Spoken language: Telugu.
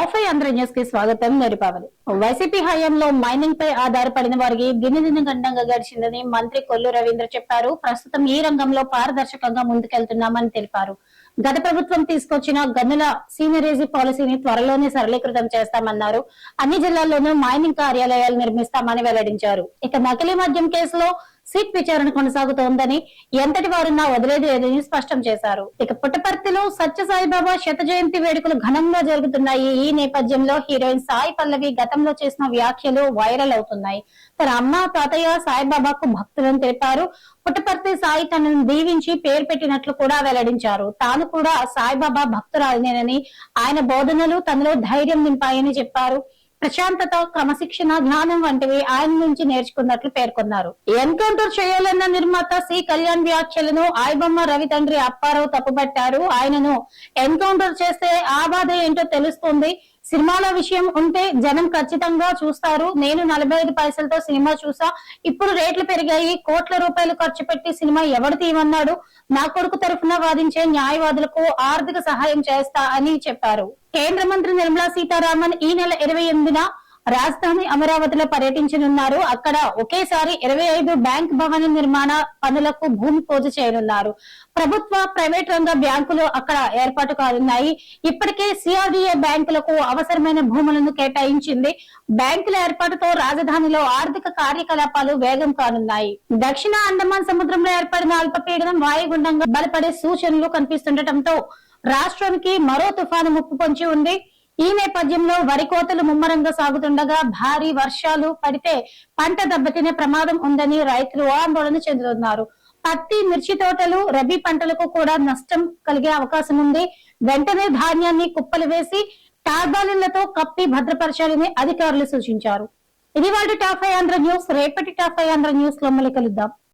టాప్ 5 ఆంధ్ర న్యూస్ కి స్వాగతం. నడిపావలి వైసీపీ హయాంలో మైనింగ్ పై ఆధారపడిన వారికి దినదిన గండంగా గడిచిందని మంత్రి కొల్లు రవీంద్ర చెప్పారు. ప్రస్తుతం ఈ రంగంలో పారదర్శకంగా ముందుకెళ్తున్నామని తెలిపారు. గత ప్రభుత్వం తీసుకొచ్చిన గనుల సీనియరేజీ పాలసీని త్వరలోనే సరళీకృతం చేస్తామన్నారు. అన్ని జిల్లాల్లోనూ మైనింగ్ కార్యాలయాలు నిర్మిస్తామని వెల్లడించారు. ఇక నకిలీ మద్యం కేసులో సిట్ విచారణ కొనసాగుతోందని, ఎంతటి వారున్నా వదిలేది లేదని స్పష్టం చేశారు. ఇక పుట్టపర్తిలో సత్య సాయిబాబా శత జయంతి వేడుకలు ఘనంగా జరుగుతున్నాయి. ఈ నేపథ్యంలో హీరోయిన్ సాయి పల్లవి గతంలో చేసిన వ్యాఖ్యలు వైరల్ అవుతున్నాయి. తన అమ్మ తాతయ్య సాయిబాబాకు భక్తులని తెలిపారు. పుట్టపర్తి సాయి తనను దీవించి పేరు పెట్టినట్లు కూడా వెల్లడించారు. తాను కూడా సాయిబాబా భక్తురాలినేనని, ఆయన బోధనలు తనలో ధైర్యం నింపాయని చెప్పారు. ప్రశాంతత, క్రమశిక్షణ, జ్ఞానం వంటివి ఆయన నుంచి నేర్చుకున్నట్లు పేర్కొన్నారు. ఎన్కౌంటర్ చేయాలన్న నిర్మాత సి కళ్యాణ్ వ్యాఖ్యలను ఆయబొమ్మ రవి తండ్రి అప్పారావు తప్పుపట్టారు. ఆయనను ఎన్కౌంటర్ చేస్తే ఆ బాధ ఏంటో తెలుస్తుంది. సినిమాల విషయం ఉంటే జనం ఖచ్చితంగా చూస్తారు. నేను 45 పైసలతో సినిమా చూసా. ఇప్పుడు రేట్లు పెరిగాయి. కోట్ల రూపాయలు ఖర్చు పెట్టి సినిమా ఎవడు తీయమన్నాడు? నా కొడుకు తరఫున వాదించే న్యాయవాదులకు ఆర్థిక సహాయం చేస్తా అని చెప్పారు. కేంద్ర మంత్రి నిర్మలా సీతారామన్ ఈ నెల 28న రాజధాని అమరావతిలో పర్యటించనున్నారు. అక్కడ ఒకేసారి 25 బ్యాంక్ భవన నిర్మాణ పనులకు భూమి పూజ చేయనున్నారు. ప్రభుత్వ, ప్రైవేట్ రంగ బ్యాంకులు అక్కడ ఏర్పాటు కానున్నాయి. ఇప్పటికే సిఆర్డీఏ బ్యాంకులకు అవసరమైన భూములను కేటాయించింది. బ్యాంకుల ఏర్పాటుతో రాజధానిలో ఆర్థిక కార్యకలాపాలు వేగం కానున్నాయి. దక్షిణ అండమాన్ సముద్రంలో ఏర్పడిన అల్పపీడనం వాయుగుండంగా బలపడే సూచనలు కనిపిస్తుండటంతో రాష్ట్రానికి మరో తుఫాను ముప్పు పొంచి ఉంది. ఈ నేపథ్యంలో వరి కోతలు ముమ్మరంగా సాగుతుండగా భారీ వర్షాలు పడితే పంట దెబ్బతినే ప్రమాదం ఉందని రైతులు ఆందోళన చెందుతున్నారు. పత్తి, మిర్చి తోటలు, రబీ పంటలకు కూడా నష్టం కలిగే అవకాశం ఉంది. వెంటనే ధాన్యాన్ని కుప్పలు వేసి టార్పాలిన్లతో కప్పి భద్రపరచాలని అధికారులు సూచించారు. ఇది వాళ్ళ టాప్ 5 ఆంధ్ర న్యూస్. రేపటి టాప్ 5 ఆంధ్ర న్యూస్ లో మళ్ళీ కలుద్దాం.